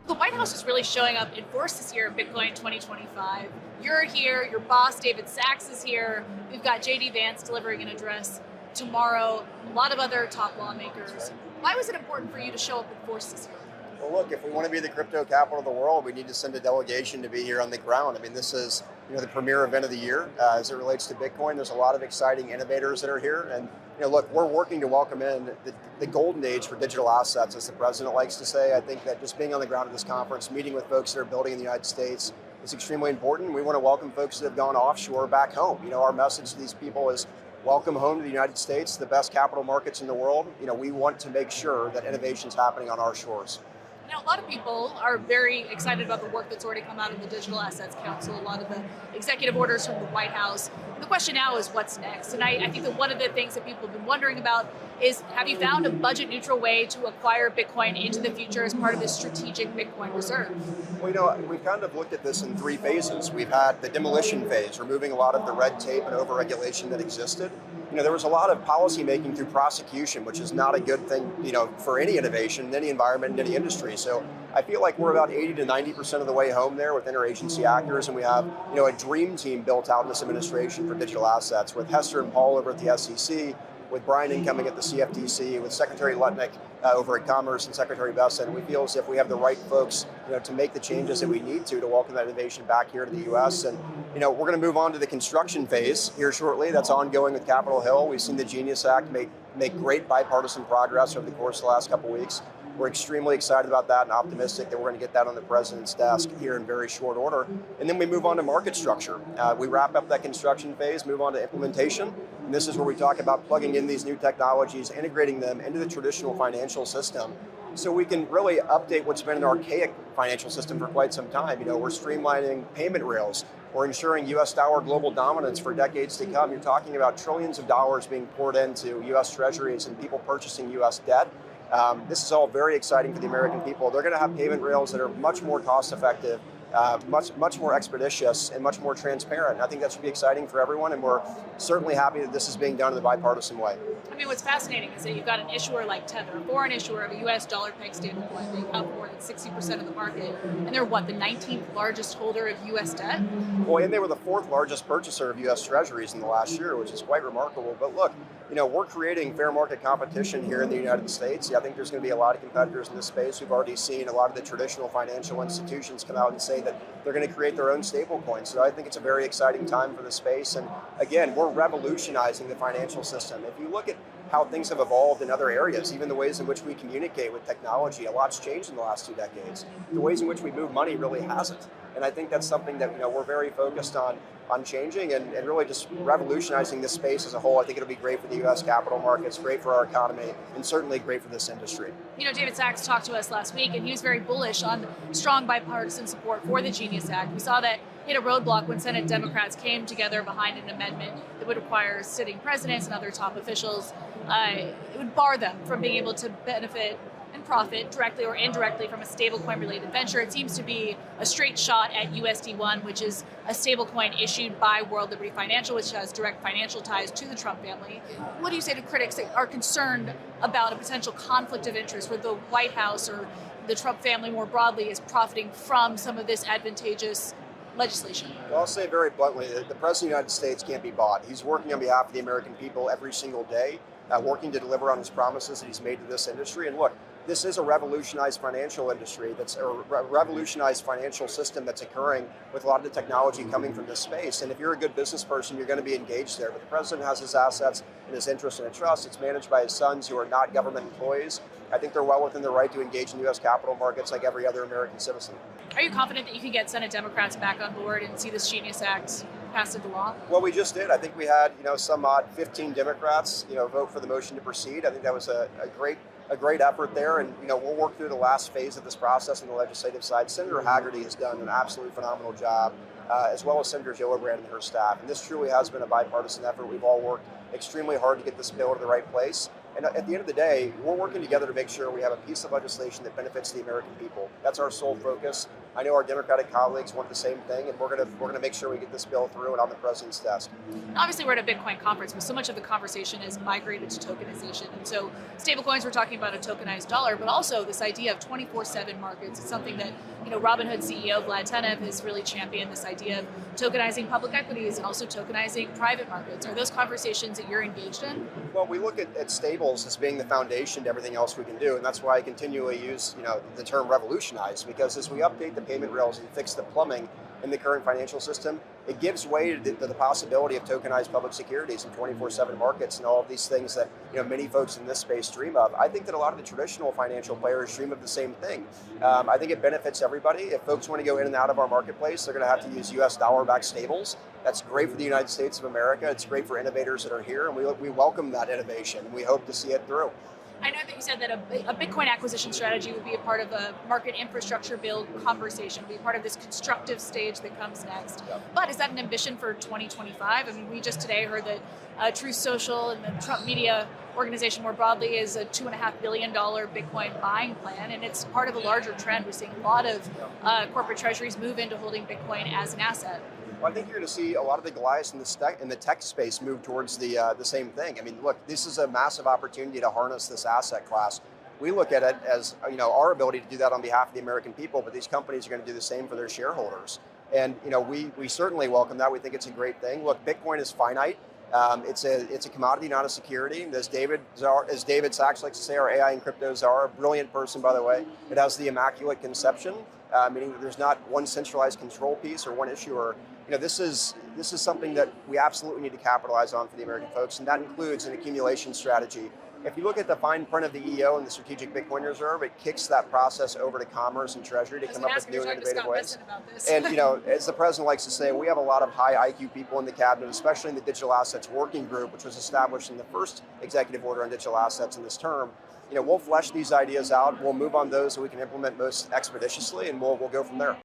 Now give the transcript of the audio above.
The White House is really showing up in force this year at Bitcoin 2025. You're here, your boss, David Sachs, is here. We've got JD Vance delivering an address tomorrow, a lot of other top lawmakers. Why was it important for you to show up in force this year? Well, look, if we want to be the crypto capital of the world, we need to send a delegation to be here on the ground. I mean, this is the premier event of the year as it relates to Bitcoin. There's a lot of exciting innovators that are here, and look, we're working to welcome in the golden age for digital assets, as the president likes to say. I think that just being on the ground at this conference, meeting with folks that are building in the United States, is extremely important. We want to welcome folks that have gone offshore back home. Our message to these people is welcome home to the United States, the best capital markets in the world. We want to make sure that innovation is happening on our shores. Now, a lot of people are very excited about the work that's already come out of the Digital Assets Council, a lot of the executive orders from the White House. The question now is what's next? And I think that one of the things that people have been wondering about is, have you found a budget-neutral way to acquire Bitcoin into the future as part of this strategic Bitcoin reserve? Well, we've kind of looked at this in three phases. We've had the demolition phase, removing a lot of the red tape and overregulation that existed. There was a lot of policy making through prosecution, which is not a good thing, for any innovation, in any environment, in any industry. So I feel like we're about 80 to 90% of the way home there with interagency actors, and we have, a dream team built out in this administration for digital assets with Hester and Paul over at the SEC, with Brian incoming at the CFTC, with Secretary Lutnick over at Commerce and Secretary Besson. We feel as if we have the right folks, to make the changes that we need to welcome that innovation back here to the U.S. And, we're going to move on to the construction phase here shortly. That's ongoing with Capitol Hill. We've seen the Genius Act make great bipartisan progress over the course of the last couple of weeks. We're extremely excited about that and optimistic that we're going to get that on the president's desk here in very short order. And then we move on to market structure. We wrap up that construction phase, move on to implementation. And this is where we talk about plugging in these new technologies, integrating them into the traditional financial system, so we can really update what's been an archaic financial system for quite some time. We're streamlining payment rails. We're ensuring U.S. dollar global dominance for decades to come. You're talking about trillions of dollars being poured into U.S. treasuries and people purchasing U.S. debt. This is all very exciting for the American people. They're going to have payment rails that are much more cost effective, much more expeditious, and much more transparent. I think that should be exciting for everyone, and we're certainly happy that this is being done in a bipartisan way. I mean, what's fascinating is that you've got an issuer like Tether, a foreign issuer of a U.S. dollar-pegged stablecoin. They account for more than 60% of the market, and they're the 19th largest holder of U.S. debt? Well, and they were the fourth largest purchaser of U.S. treasuries in the last year, which is quite remarkable. But look, we're creating fair market competition here in the United States. I think there's going to be a lot of competitors in this space. We've already seen a lot of the traditional financial institutions come out and say that they're going to create their own stable coins. So I think it's a very exciting time for the space. And again, we're revolutionizing the financial system. If you look at how things have evolved in other areas, even the ways in which we communicate with technology, a lot's changed in the last 2 decades. The ways in which we move money really hasn't. And I think that's something that we're very focused on changing and really just revolutionizing this space as a whole. I think it'll be great for the U.S. capital markets, great for our economy, and certainly great for this industry. David Sachs talked to us last week, and he was very bullish on strong bipartisan support for the Genius Act. We saw that hit a roadblock when Senate Democrats came together behind an amendment that would require sitting presidents and other top officials. It would bar them from being able to benefit and profit directly or indirectly from a stablecoin related venture. It seems to be a straight shot at USD1, which is a stablecoin issued by World Liberty Financial, which has direct financial ties to the Trump family. What do you say to critics that are concerned about a potential conflict of interest where the White House or the Trump family more broadly is profiting from some of this advantageous legislation? Well, I'll say very bluntly that the President of the United States can't be bought. He's working on behalf of the American people every single day, working to deliver on his promises that he's made to this industry. And look, this is a revolutionized financial industry, that's a revolutionized financial system that's occurring with a lot of the technology coming from this space. And if you're a good business person, you're going to be engaged there. But the president has his assets and his interest in a trust. It's managed by his sons who are not government employees. I think they're well within their right to engage in U.S. capital markets like every other American citizen. Are you confident that you can get Senate Democrats back on board and see this Genius Act passed into law? Well, we just did. I think we had, some odd 15 Democrats, vote for the motion to proceed. I think that was a great effort there, and we'll work through the last phase of this process on the legislative side. Senator Haggerty has done an absolutely phenomenal job, as well as Senator Gillibrand and her staff. And this truly has been a bipartisan effort. We've all worked extremely hard to get this bill to the right place. And at the end of the day, we're working together to make sure we have a piece of legislation that benefits the American people. That's our sole focus. I know our Democratic colleagues want the same thing, and we're gonna make sure we get this bill through and on the president's desk. Obviously, we're at a Bitcoin conference, but so much of the conversation has migrated to tokenization. And so stablecoins, we're talking about a tokenized dollar, but also this idea of 24/7 markets. It's something that, Robinhood CEO Vlad Tenev has really championed, this idea of tokenizing public equities and also tokenizing private markets. Are those conversations that you're engaged in? Well, we look at stables as being the foundation to everything else we can do, and that's why I continually use the term revolutionize, because as we update the payment rails and fix the plumbing in the current financial system, it gives way to the possibility of tokenized public securities and 24/7 markets and all of these things that many folks in this space dream of. I think that a lot of the traditional financial players dream of the same thing. I think it benefits everybody. If folks want to go in and out of our marketplace, they're going to have to use US dollar-backed stables. That's great for the United States of America. It's great for innovators that are here, and we welcome that innovation. We hope to see it through. I know that you said that a Bitcoin acquisition strategy would be a part of a market infrastructure build conversation, would be part of this constructive stage that comes next. Yep. But is that an ambition for 2025? I mean, we just today heard that Truth Social and the Trump Media organization more broadly is a $2.5 billion Bitcoin buying plan, and it's part of a larger trend. We're seeing a lot of corporate treasuries move into holding Bitcoin as an asset. Well, I think you're going to see a lot of the Goliaths in the tech space move towards the same thing. I mean, look, this is a massive opportunity to harness this asset class. We look at it as our ability to do that on behalf of the American people, but these companies are going to do the same for their shareholders. And we certainly welcome that. We think it's a great thing. Look, Bitcoin is finite. It's a commodity, not a security. As David Sachs likes to say, our AI and crypto czar, a brilliant person, by the way. It has the immaculate conception, meaning that there's not one centralized control piece or one issue. Or this is something that we absolutely need to capitalize on for the American folks, and that includes an accumulation strategy. If you look at the fine print of the EO and the Strategic Bitcoin Reserve, it kicks that process over to Commerce and Treasury to come up with new and innovative ways. And as the president likes to say, we have a lot of high IQ people in the cabinet, especially in the Digital Assets Working Group, which was established in the first executive order on digital assets in this term. We'll flesh these ideas out. We'll move on those so we can implement most expeditiously, and we'll go from there.